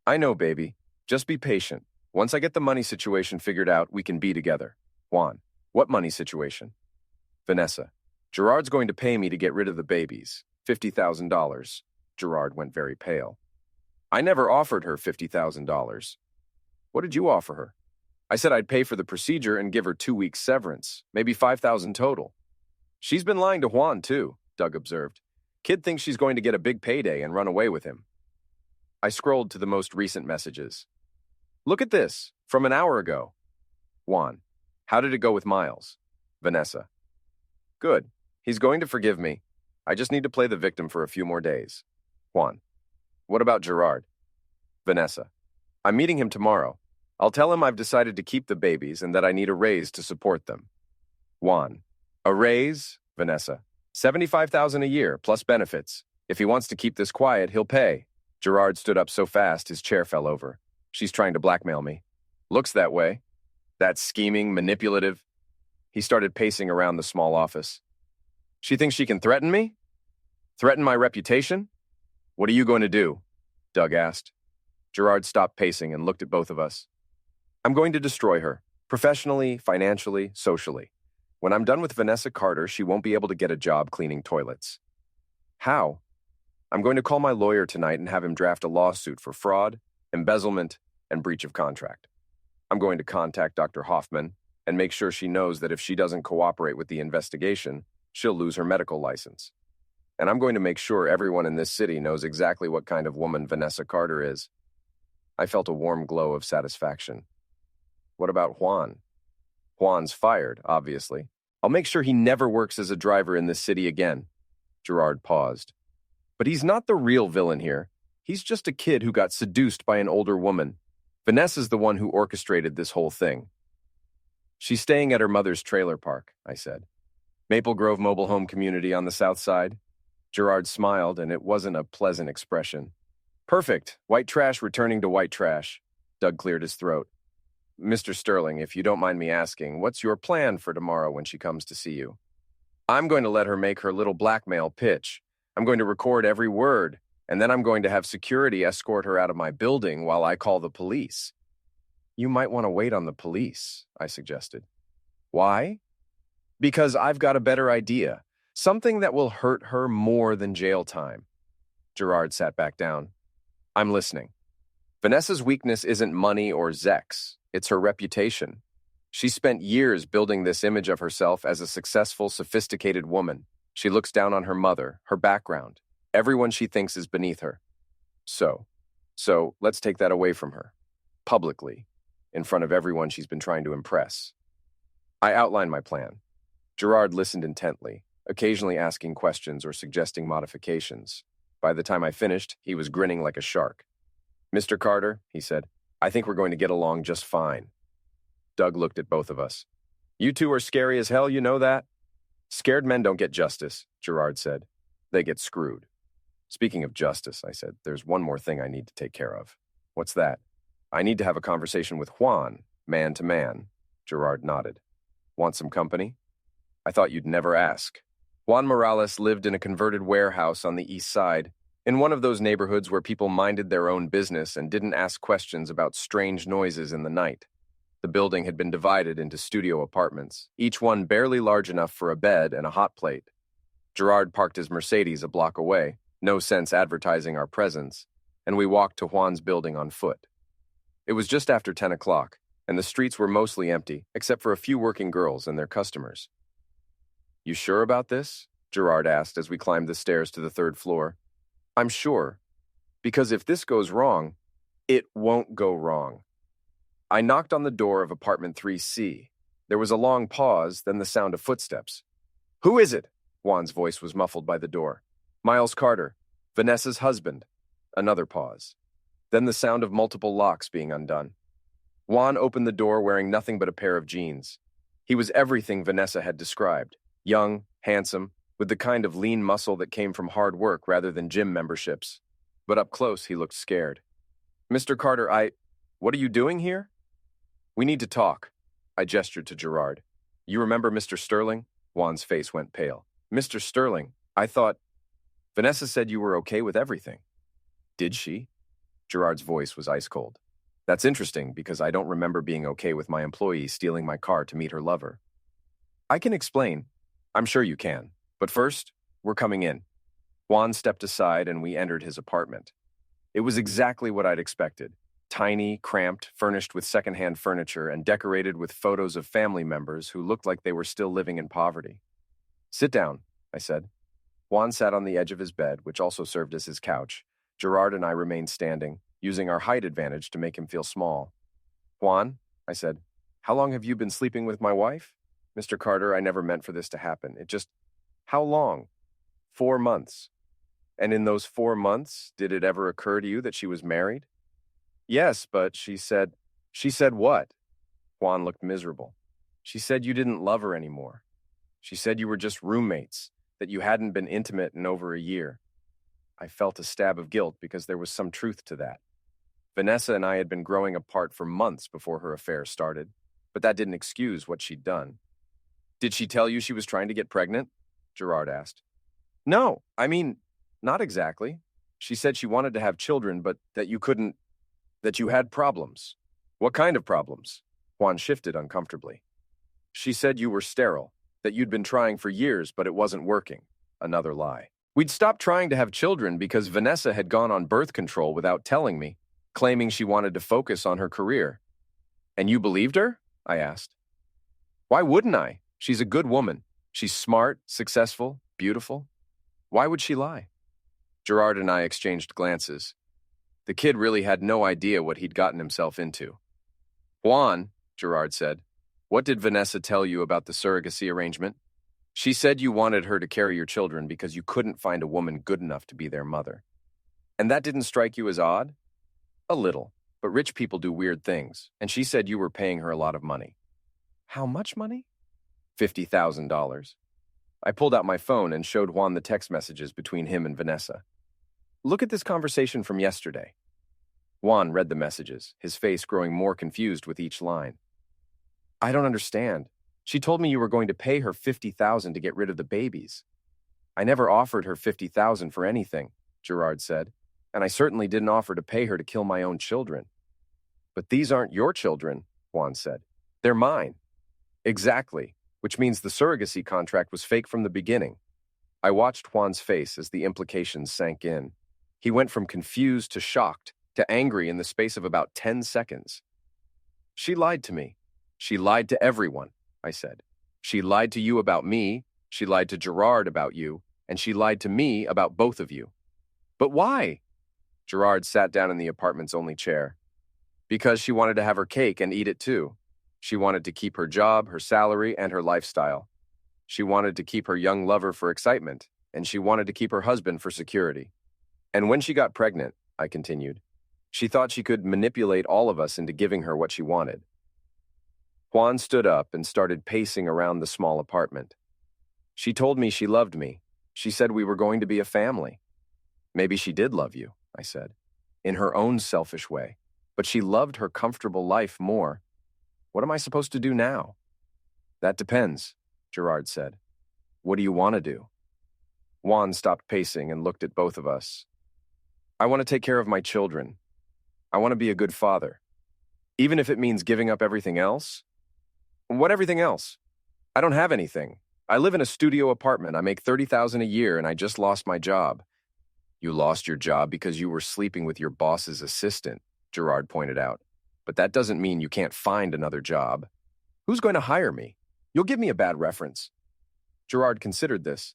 I know, baby. Just be patient. Once I get the money situation figured out, we can be together. Juan. What money situation? Vanessa. Gerard's going to pay me to get rid of the babies. $50,000. Gerard went very pale. I never offered her $50,000. What did you offer her? I said I'd pay for the procedure and give her 2 weeks severance, maybe $5,000 total. She's been lying to Juan, too, Doug observed. Kid thinks she's going to get a big payday and run away with him. I scrolled to the most recent messages. Look at this, from an hour ago. Juan. How did it go with Miles? Vanessa. Good. He's going to forgive me. I just need to play the victim for a few more days. Juan. What about Gerard? Vanessa. I'm meeting him tomorrow. I'll tell him I've decided to keep the babies and that I need a raise to support them. Juan. A raise? Vanessa. $75,000 a year, plus benefits. If he wants to keep this quiet, he'll pay. Gerard stood up so fast his chair fell over. She's trying to blackmail me. Looks that way. That's scheming, manipulative. He started pacing around the small office. She thinks she can threaten me? Threaten my reputation? What are you going to do? Doug asked. Gerard stopped pacing and looked at both of us. I'm going to destroy her, professionally, financially, socially. When I'm done with Vanessa Carter, she won't be able to get a job cleaning toilets. How? I'm going to call my lawyer tonight and have him draft a lawsuit for fraud, embezzlement, and breach of contract. I'm going to contact Dr. Hoffman and make sure she knows that if she doesn't cooperate with the investigation, she'll lose her medical license. And I'm going to make sure everyone in this city knows exactly what kind of woman Vanessa Carter is. I felt a warm glow of satisfaction. What about Juan? Juan's fired, obviously. I'll make sure he never works as a driver in this city again. Gerard paused. But he's not the real villain here. He's just a kid who got seduced by an older woman. Vanessa's the one who orchestrated this whole thing. She's staying at her mother's trailer park, I said. Maple Grove Mobile Home Community on the south side. Gerard smiled, and it wasn't a pleasant expression. Perfect. White trash returning to white trash. Doug cleared his throat. Mr. Sterling, if you don't mind me asking, what's your plan for tomorrow when she comes to see you? I'm going to let her make her little blackmail pitch. I'm going to record every word, and then I'm going to have security escort her out of my building while I call the police. You might want to wait on the police, I suggested. Why? Because I've got a better idea. Something that will hurt her more than jail time. Gerard sat back down. I'm listening. Vanessa's weakness isn't money or Zex. It's her reputation. She spent years building this image of herself as a successful, sophisticated woman. She looks down on her mother, her background, everyone she thinks is beneath her. So let's take that away from her. Publicly, in front of everyone she's been trying to impress. I outlined my plan. Gerard listened intently, occasionally asking questions or suggesting modifications. By the time I finished, he was grinning like a shark. Mr. Carter, he said, I think we're going to get along just fine. Doug looked at both of us. You two are scary as hell, you know that? Scared men don't get justice, Gerard said. They get screwed. Speaking of justice, I said, there's one more thing I need to take care of. What's that? I need to have a conversation with Juan, man to man. Gerard nodded. Want some company? I thought you'd never ask. Juan Morales lived in a converted warehouse on the east side, in one of those neighborhoods where people minded their own business and didn't ask questions about strange noises in the night. The building had been divided into studio apartments, each one barely large enough for a bed and a hot plate. Gerard parked his Mercedes a block away, no sense advertising our presence, and we walked to Juan's building on foot. It was just after 10 o'clock, and the streets were mostly empty, except for a few working girls and their customers. You sure about this? Gerard asked as we climbed the stairs to the third floor. I'm sure, because if this goes wrong, it won't go wrong. I knocked on the door of apartment 3C. There was a long pause, then the sound of footsteps. Who is it? Juan's voice was muffled by the door. Miles Carter, Vanessa's husband. Another pause. Then the sound of multiple locks being undone. Juan opened the door wearing nothing but a pair of jeans. He was everything Vanessa had described. Young, handsome, with the kind of lean muscle that came from hard work rather than gym memberships. But up close, he looked scared. Mr. Carter, what are you doing here? We need to talk. I gestured to Gerard. You remember Mr. Sterling? Juan's face went pale. Mr. Sterling, I thought... Vanessa said you were okay with everything. Did she? Gerard's voice was ice cold. That's interesting because I don't remember being okay with my employee stealing my car to meet her lover. I can explain. I'm sure you can. But first, we're coming in. Juan stepped aside and we entered his apartment. It was exactly what I'd expected. Tiny, cramped, furnished with secondhand furniture, and decorated with photos of family members who looked like they were still living in poverty. Sit down, I said. Juan sat on the edge of his bed, which also served as his couch. Gerard and I remained standing, using our height advantage to make him feel small. Juan, I said, how long have you been sleeping with my wife? Mr. Carter, I never meant for this to happen. How long? 4 months. And in those 4 months, did it ever occur to you that she was married? Yes, but she said what? Juan looked miserable. She said you didn't love her anymore. She said you were just roommates, that you hadn't been intimate in over a year. I felt a stab of guilt because there was some truth to that. Vanessa and I had been growing apart for months before her affair started, but that didn't excuse what she'd done. Did she tell you she was trying to get pregnant? Gerard asked. No, not exactly. She said she wanted to have children, but that you had problems. What kind of problems? Juan shifted uncomfortably. She said you were sterile, that you'd been trying for years, but it wasn't working. Another lie. We'd stopped trying to have children because Vanessa had gone on birth control without telling me, claiming she wanted to focus on her career. And you believed her? I asked. Why wouldn't I? She's a good woman. She's smart, successful, beautiful. Why would she lie? Gerard and I exchanged glances. The kid really had no idea what he'd gotten himself into. Juan, Gerard said, what did Vanessa tell you about the surrogacy arrangement? She said you wanted her to carry your children because you couldn't find a woman good enough to be their mother. And that didn't strike you as odd? A little, but rich people do weird things, and she said you were paying her a lot of money. How much money? $50,000. I pulled out my phone and showed Juan the text messages between him and Vanessa. Look at this conversation from yesterday. Juan read the messages, his face growing more confused with each line. I don't understand. She told me you were going to pay her $50,000 to get rid of the babies. I never offered her $50,000 for anything, Gerard said, and I certainly didn't offer to pay her to kill my own children. But these aren't your children, Juan said. They're mine. Exactly, which means the surrogacy contract was fake from the beginning. I watched Juan's face as the implications sank in. He went from confused to shocked to angry in the space of about 10 seconds. She lied to me. She lied to everyone, I said. She lied to you about me, she lied to Gerard about you, and she lied to me about both of you. But why? Gerard sat down in the apartment's only chair. Because she wanted to have her cake and eat it too. She wanted to keep her job, her salary, and her lifestyle. She wanted to keep her young lover for excitement, and she wanted to keep her husband for security. And when she got pregnant, I continued, she thought she could manipulate all of us into giving her what she wanted. Juan stood up and started pacing around the small apartment. She told me she loved me. She said we were going to be a family. Maybe she did love you, I said, in her own selfish way, but she loved her comfortable life more. What am I supposed to do now? That depends, Gerard said. What do you want to do? Juan stopped pacing and looked at both of us. I want to take care of my children. I want to be a good father. Even if it means giving up everything else? What everything else? I don't have anything. I live in a studio apartment. I make $30,000 a year and I just lost my job. You lost your job because you were sleeping with your boss's assistant, Gerard pointed out. But that doesn't mean you can't find another job. Who's going to hire me? You'll give me a bad reference. Gerard considered this.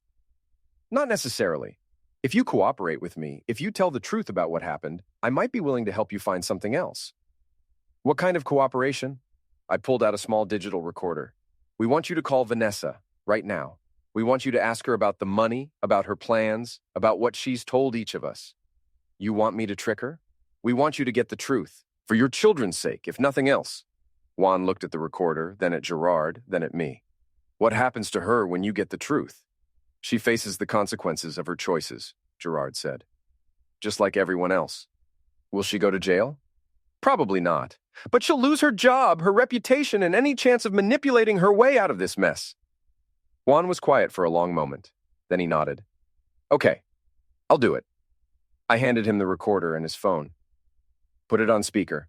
Not necessarily. If you cooperate with me, if you tell the truth about what happened, I might be willing to help you find something else. What kind of cooperation? I pulled out a small digital recorder. We want you to call Vanessa right now. We want you to ask her about the money, about her plans, about what she's told each of us. You want me to trick her? We want you to get the truth, for your children's sake, if nothing else. Juan looked at the recorder, then at Gerard, then at me. What happens to her when you get the truth? She faces the consequences of her choices, Gerard said. Just like everyone else. Will she go to jail? Probably not. But she'll lose her job, her reputation, and any chance of manipulating her way out of this mess. Juan was quiet for a long moment. Then he nodded. Okay, I'll do it. I handed him the recorder and his phone. Put it on speaker.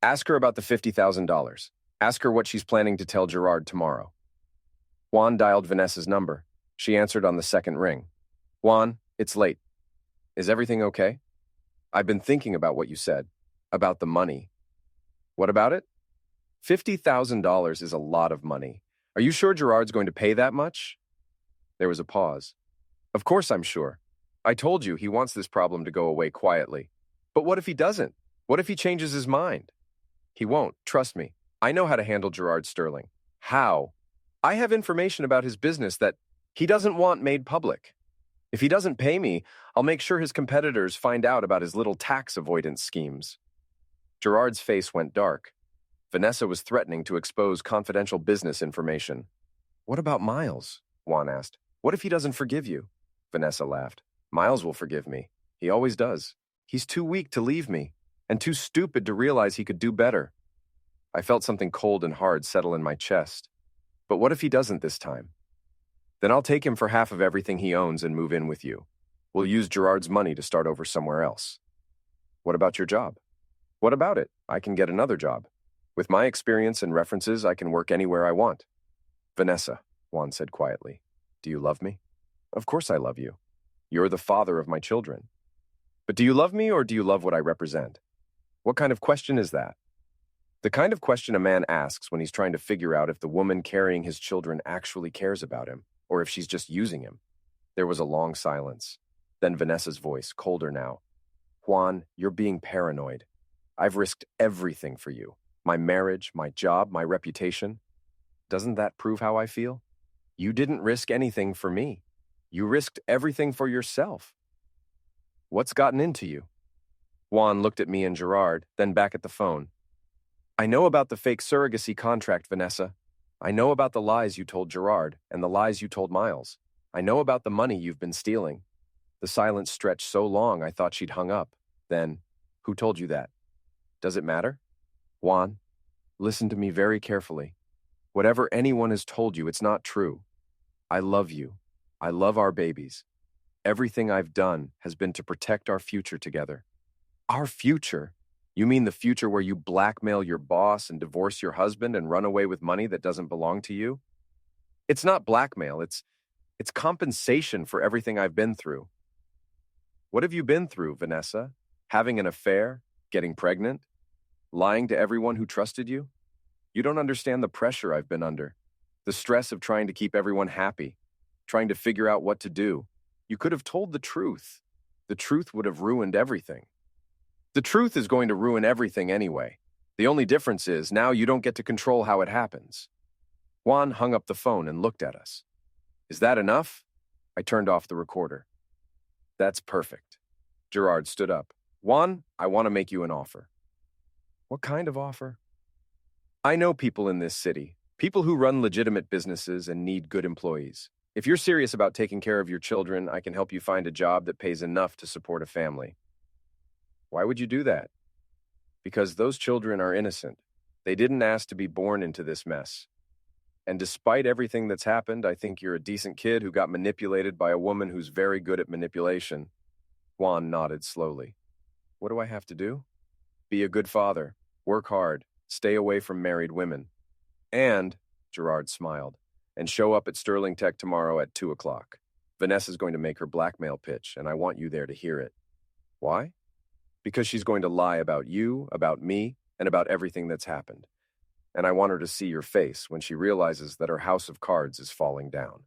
Ask her about the $50,000. Ask her what she's planning to tell Gerard tomorrow. Juan dialed Vanessa's number. She answered on the second ring. Juan, it's late. Is everything okay? I've been thinking about what you said. About the money. What about it? $50,000 is a lot of money. Are you sure Gerard's going to pay that much? There was a pause. Of course I'm sure. I told you he wants this problem to go away quietly. But what if he doesn't? What if he changes his mind? He won't, trust me. I know how to handle Gerard Sterling. How? I have information about his business that he doesn't want made public. If he doesn't pay me, I'll make sure his competitors find out about his little tax avoidance schemes. Gerard's face went dark. Vanessa was threatening to expose confidential business information. What about Miles? Juan asked. What if he doesn't forgive you? Vanessa laughed. Miles will forgive me. He always does. He's too weak to leave me, and too stupid to realize he could do better. I felt something cold and hard settle in my chest. But what if he doesn't this time? Then I'll take him for half of everything he owns and move in with you. We'll use Gerard's money to start over somewhere else. What about your job? What about it? I can get another job. With my experience and references, I can work anywhere I want. Vanessa, Juan said quietly, do you love me? Of course I love you. You're the father of my children. But do you love me or do you love what I represent? What kind of question is that? The kind of question a man asks when he's trying to figure out if the woman carrying his children actually cares about him, or if she's just using him. There was a long silence. Then Vanessa's voice, colder now. Juan, you're being paranoid. I've risked everything for you. My marriage, my job, my reputation. Doesn't that prove how I feel? You didn't risk anything for me. You risked everything for yourself. What's gotten into you? Juan looked at me and Gerard, then back at the phone. I know about the fake surrogacy contract, Vanessa. I know about the lies you told Gerard and the lies you told Miles. I know about the money you've been stealing. The silence stretched so long I thought she'd hung up. Then, who told you that? Does it matter? Juan, listen to me very carefully. Whatever anyone has told you, it's not true. I love you. I love our babies. Everything I've done has been to protect our future together. Our future? You mean the future where you blackmail your boss and divorce your husband and run away with money that doesn't belong to you? It's not blackmail, it's compensation for everything I've been through. What have you been through, Vanessa? Having an affair? Getting pregnant? Lying to everyone who trusted you? You don't understand the pressure I've been under. The stress of trying to keep everyone happy. Trying to figure out what to do. You could have told the truth. The truth would have ruined everything. The truth is going to ruin everything anyway. The only difference is now you don't get to control how it happens. Juan hung up the phone and looked at us. Is that enough? I turned off the recorder. That's perfect. Gerard stood up. Juan, I want to make you an offer. What kind of offer? I know people in this city, people who run legitimate businesses and need good employees. If you're serious about taking care of your children, I can help you find a job that pays enough to support a family. Why would you do that? Because those children are innocent. They didn't ask to be born into this mess. And despite everything that's happened, I think you're a decent kid who got manipulated by a woman who's very good at manipulation. Juan nodded slowly. What do I have to do? Be a good father, work hard, stay away from married women. And, Gerard smiled, and show up at Sterling Tech tomorrow at 2 o'clock. Vanessa's going to make her blackmail pitch, and I want you there to hear it. Why? Because she's going to lie about you, about me, and about everything that's happened. And I want her to see your face when she realizes that her house of cards is falling down.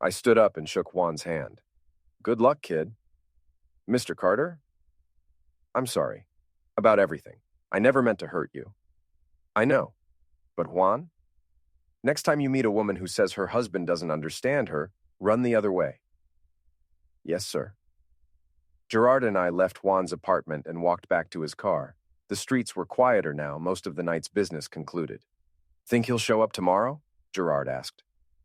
I stood up and shook Juan's hand. Good luck, kid. Mr. Carter? I'm sorry. About everything. I never meant to hurt you. I know. But Juan? Next time you meet a woman who says her husband doesn't understand her, run the other way. Yes, sir. Gerard and I left Juan's apartment and walked back to his car. The streets were quieter now, most of the night's business concluded. Think he'll show up tomorrow? Gerard asked.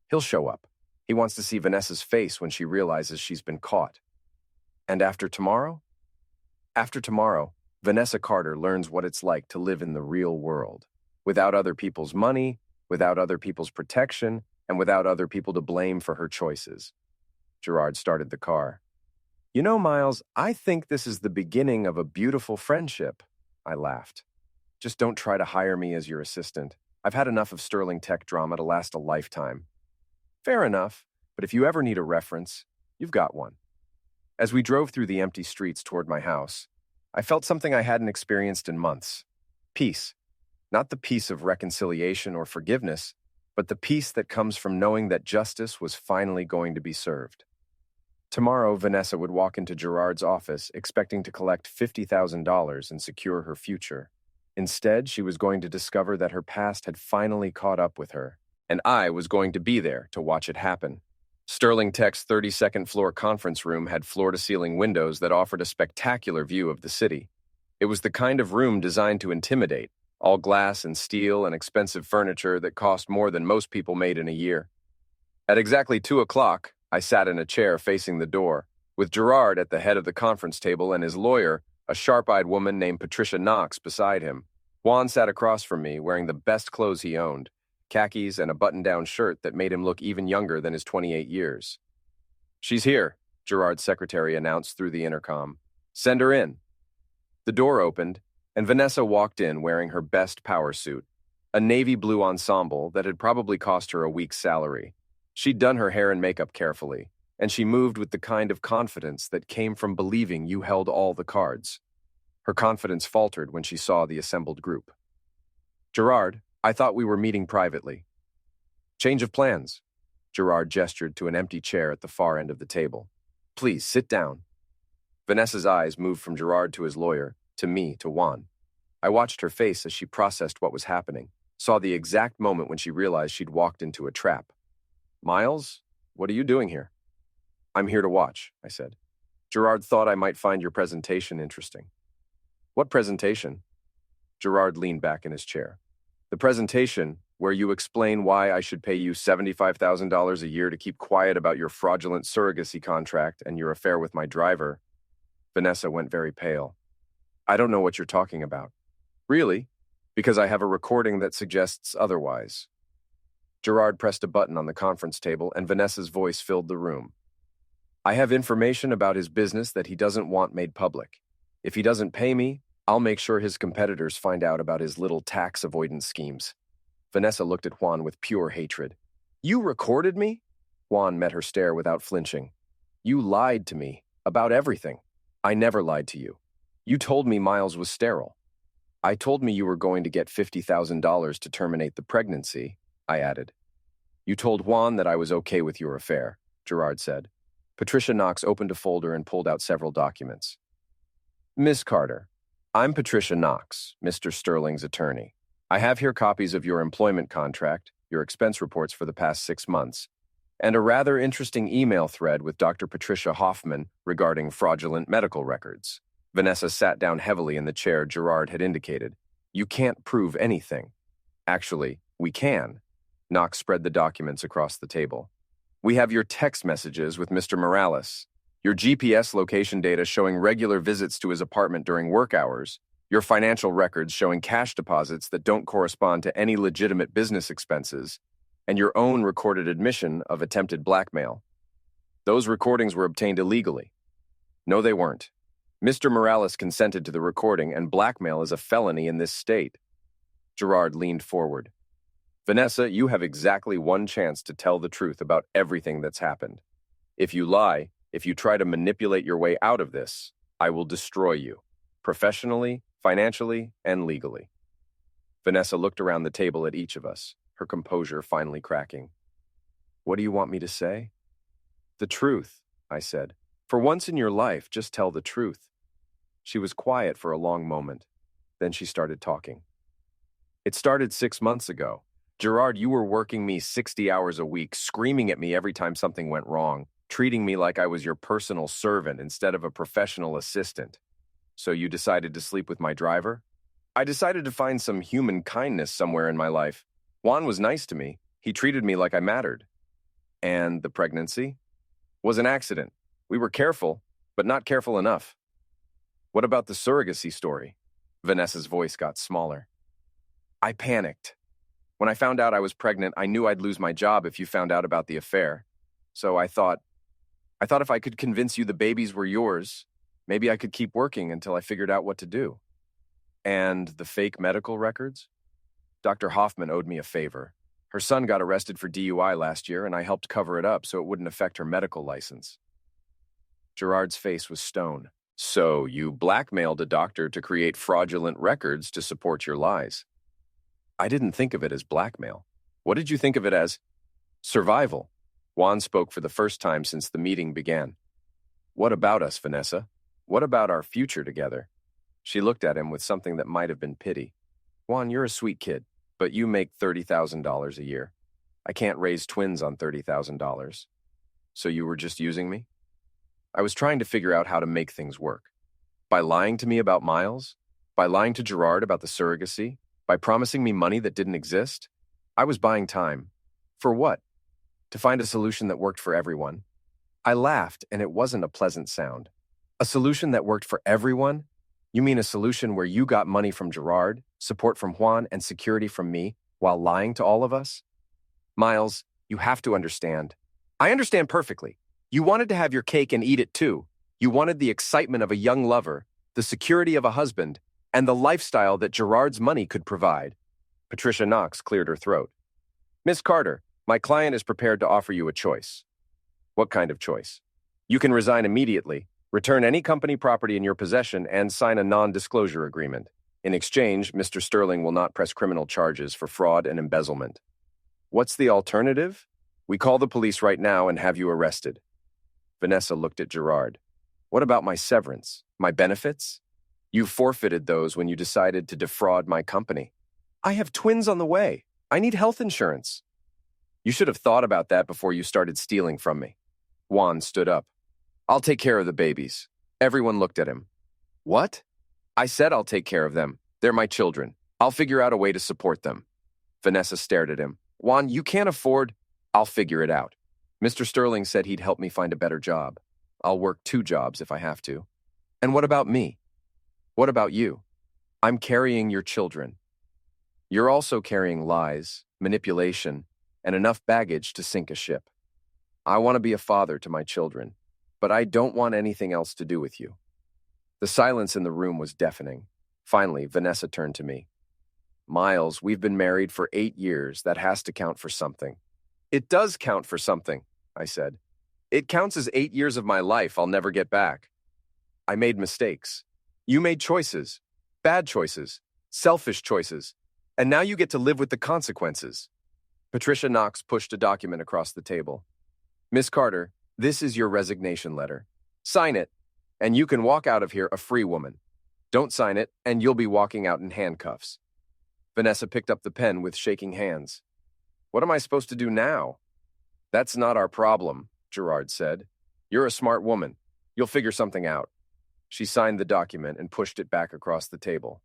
He'll show up. He wants to see Vanessa's face when she realizes she's been caught. And after tomorrow? After tomorrow, Vanessa Carter learns what it's like to live in the real world, without other people's money, without other people's protection, and without other people to blame for her choices. Gerard started the car. You know, Miles, I think this is the beginning of a beautiful friendship. I laughed. Just don't try to hire me as your assistant. I've had enough of sterling tech drama to last a lifetime. Fair enough, but if you ever need a reference, you've got one. As we drove through the empty streets toward my house, I felt something I hadn't experienced in months. Peace. Not the peace of reconciliation or forgiveness, but the peace that comes from knowing that justice was finally going to be served. Tomorrow, Vanessa would walk into Gerard's office expecting to collect $50,000 and secure her future. Instead, she was going to discover that her past had finally caught up with her, and I was going to be there to watch it happen. Sterling Tech's 32nd floor conference room had floor-to-ceiling windows that offered a spectacular view of the city. It was the kind of room designed to intimidate, all glass and steel and expensive furniture that cost more than most people made in a year. At exactly 2 o'clock, I sat in a chair facing the door, with Gerard at the head of the conference table and his lawyer, a sharp-eyed woman named Patricia Knox, beside him. Juan sat across from me, wearing the best clothes he owned, khakis and a button-down shirt that made him look even younger than his 28 years. "She's here," Gerard's secretary announced through the intercom. "Send her in." The door opened, and Vanessa walked in wearing her best power suit, a navy blue ensemble that had probably cost her a week's salary. She'd done her hair and makeup carefully, and she moved with the kind of confidence that came from believing you held all the cards. Her confidence faltered when she saw the assembled group. "Gerard, I thought we were meeting privately." "Change of plans." Gerard gestured to an empty chair at the far end of the table. "Please, sit down." Vanessa's eyes moved from Gerard to his lawyer, to me, to Juan. I watched her face as she processed what was happening, saw the exact moment when she realized she'd walked into a trap. "Miles, what are you doing here?" "I'm here to watch," I said. "Gerard thought I might find your presentation interesting." "What presentation?" Gerard leaned back in his chair. "The presentation where you explain why I should pay you $75,000 a year to keep quiet about your fraudulent surrogacy contract and your affair with my driver." Vanessa went very pale. "I don't know what you're talking about." "Really? Because I have a recording that suggests otherwise." Gerard pressed a button on the conference table, and Vanessa's voice filled the room. "I have information about his business that he doesn't want made public. If he doesn't pay me, I'll make sure his competitors find out about his little tax avoidance schemes." Vanessa looked at Juan with pure hatred. "You recorded me?" Juan met her stare without flinching. "You lied to me about everything." "I never lied to you. You told me Miles was sterile." "I told me you were going to get $50,000 to terminate the pregnancy," I added. "You told Juan that I was okay with your affair," Gerard said. Patricia Knox opened a folder and pulled out several documents. "Miss Carter, I'm Patricia Knox, Mr. Sterling's attorney. I have here copies of your employment contract, your expense reports for the past 6 months, and a rather interesting email thread with Dr. Patricia Hoffman regarding fraudulent medical records." Vanessa sat down heavily in the chair Gerard had indicated. "You can't prove anything." "Actually, we can." Knox spread the documents across the table. "We have your text messages with Mr. Morales, your GPS location data showing regular visits to his apartment during work hours, your financial records showing cash deposits that don't correspond to any legitimate business expenses, and your own recorded admission of attempted blackmail. Those recordings were obtained illegally." "No, they weren't. Mr. Morales consented to the recording, and blackmail is a felony in this state." Gerard leaned forward. "Vanessa, you have exactly one chance to tell the truth about everything that's happened. If you lie, if you try to manipulate your way out of this, I will destroy you, professionally, financially, and legally." Vanessa looked around the table at each of us, her composure finally cracking. "What do you want me to say?" "The truth," I said. "For once in your life, just tell the truth." She was quiet for a long moment. Then she started talking. "It started 6 months ago. Gerard, you were working me 60 hours a week, screaming at me every time something went wrong, treating me like I was your personal servant instead of a professional assistant. So you decided to sleep with my driver?" "I decided to find some human kindness somewhere in my life. Juan was nice to me. He treated me like I mattered." "And the pregnancy?" "Was an accident. We were careful, but not careful enough." What about the surrogacy story? Vanessa's voice got smaller. I panicked. When I found out I was pregnant, I knew I'd lose my job if you found out about the affair. So I thought if I could convince you the babies were yours, maybe I could keep working until I figured out what to do. And the fake medical records? Dr. Hoffman owed me a favor. Her son got arrested for DUI last year, and I helped cover it up so it wouldn't affect her medical license. Gerard's face was stone. So you blackmailed a doctor to create fraudulent records to support your lies. I didn't think of it as blackmail. What did you think of it as? Survival. Juan spoke for the first time since the meeting began. What about us, Vanessa? What about our future together? She looked at him with something that might have been pity. Juan, you're a sweet kid, but you make $30,000 a year. I can't raise twins on $30,000. So you were just using me? I was trying to figure out how to make things work. By lying to me about Miles? By lying to Gerard about the surrogacy? By promising me money that didn't exist? I was buying time. For what? To find a solution that worked for everyone. I laughed, and it wasn't a pleasant sound. A solution that worked for everyone? You mean a solution where you got money from Gerard, support from Juan, and security from me, while lying to all of us? Miles, you have to understand. I understand perfectly. You wanted to have your cake and eat it too. You wanted the excitement of a young lover, the security of a husband, and the lifestyle that Gerard's money could provide. Patricia Knox cleared her throat. Miss Carter, my client is prepared to offer you a choice. What kind of choice? You can resign immediately, return any company property in your possession, and sign a non-disclosure agreement. In exchange, Mr. Sterling will not press criminal charges for fraud and embezzlement. What's the alternative? We call the police right now and have you arrested. Vanessa looked at Gerard. What about my severance? My benefits? You forfeited those when you decided to defraud my company. I have twins on the way. I need health insurance. You should have thought about that before you started stealing from me. Juan stood up. I'll take care of the babies. Everyone looked at him. What? I said I'll take care of them. They're my children. I'll figure out a way to support them. Vanessa stared at him. Juan, you can't afford. I'll figure it out. Mr. Sterling said he'd help me find a better job. I'll work 2 jobs if I have to. And what about me? What about you? I'm carrying your children. You're also carrying lies, manipulation, and enough baggage to sink a ship. I want to be a father to my children, but I don't want anything else to do with you. The silence in the room was deafening. Finally, Vanessa turned to me. Miles, we've been married for 8 years. That has to count for something. It does count for something, I said. It counts as 8 years of my life I'll never get back. I made mistakes. You made choices. Bad choices. Selfish choices. And now you get to live with the consequences. Patricia Knox pushed a document across the table. Miss Carter, this is your resignation letter. Sign it, and you can walk out of here a free woman. Don't sign it, and you'll be walking out in handcuffs. Vanessa picked up the pen with shaking hands. What am I supposed to do now? That's not our problem, Gerard said. You're a smart woman. You'll figure something out. She signed the document and pushed it back across the table.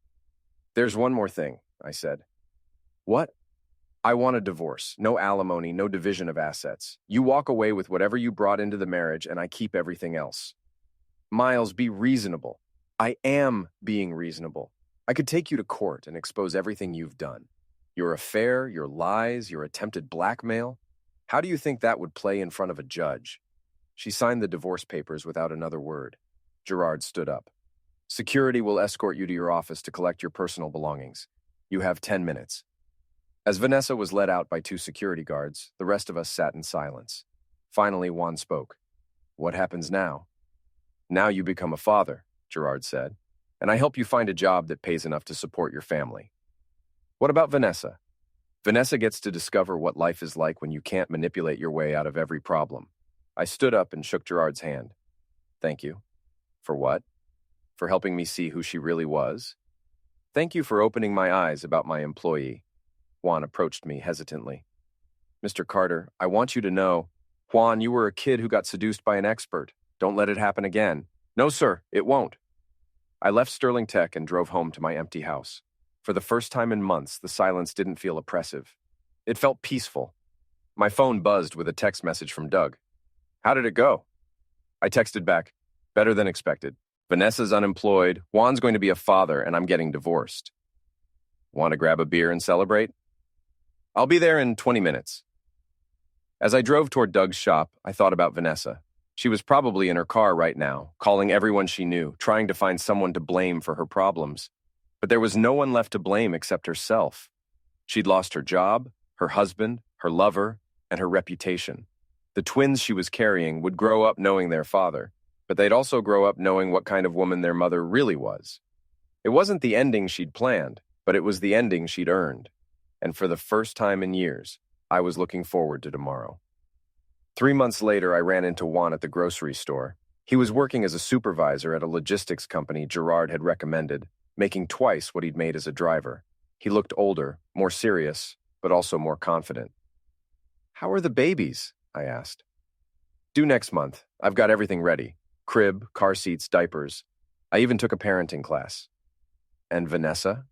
There's one more thing, I said. What? I want a divorce. No alimony, no division of assets. You walk away with whatever you brought into the marriage, and I keep everything else. Miles, be reasonable. I am being reasonable. I could take you to court and expose everything you've done. Your affair, your lies, your attempted blackmail. How do you think that would play in front of a judge? She signed the divorce papers without another word. Gerard stood up. Security will escort you to your office to collect your personal belongings. You have 10 minutes. As Vanessa was led out by 2 security guards, the rest of us sat in silence. Finally, Juan spoke. What happens now? Now you become a father, Gerard said, and I help you find a job that pays enough to support your family. What about Vanessa? Vanessa gets to discover what life is like when you can't manipulate your way out of every problem. I stood up and shook Gerard's hand. Thank you. For what? For helping me see who she really was? Thank you for opening my eyes about my employee. Juan approached me hesitantly. Mr. Carter, I want you to know, Juan, you were a kid who got seduced by an expert. Don't let it happen again. No, sir, it won't. I left Sterling Tech and drove home to my empty house. For the first time in months, the silence didn't feel oppressive. It felt peaceful. My phone buzzed with a text message from Doug. How did it go? I texted back, better than expected. Vanessa's unemployed, Juan's going to be a father, and I'm getting divorced. Want to grab a beer and celebrate? I'll be there in 20 minutes. As I drove toward Doug's shop, I thought about Vanessa. She was probably in her car right now, calling everyone she knew, trying to find someone to blame for her problems. But there was no one left to blame except herself. She'd lost her job, her husband, her lover, and her reputation. The twins she was carrying would grow up knowing their father, but they'd also grow up knowing what kind of woman their mother really was. It wasn't the ending she'd planned, but it was the ending she'd earned. And for the first time in years, I was looking forward to tomorrow. 3 months later, I ran into Juan at the grocery store. He was working as a supervisor at a logistics company Gerard had recommended, making twice what he'd made as a driver. He looked older, more serious, but also more confident. "How are the babies?" I asked. "Due next month. I've got everything ready. Crib, car seats, diapers. I even took a parenting class." "And Vanessa?"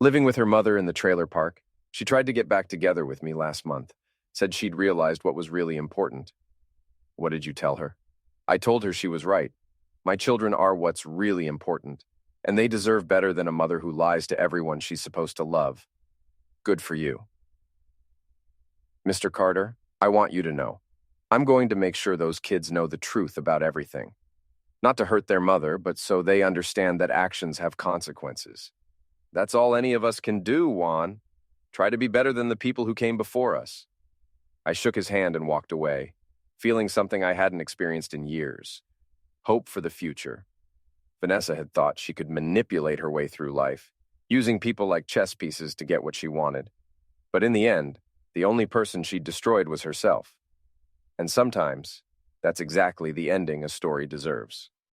"Living with her mother in the trailer park. She tried to get back together with me last month. Said she'd realized what was really important." "What did you tell her?" "I told her she was right. My children are what's really important, and they deserve better than a mother who lies to everyone she's supposed to love." "Good for you." "Mr. Carter, I want you to know. I'm going to make sure those kids know the truth about everything. Not to hurt their mother, but so they understand that actions have consequences. That's all any of us can do, Juan. Try to be better than the people who came before us." I shook his hand and walked away, feeling something I hadn't experienced in years. Hope for the future. Vanessa had thought she could manipulate her way through life, using people like chess pieces to get what she wanted. But in the end, the only person she'd destroyed was herself. And sometimes, that's exactly the ending a story deserves.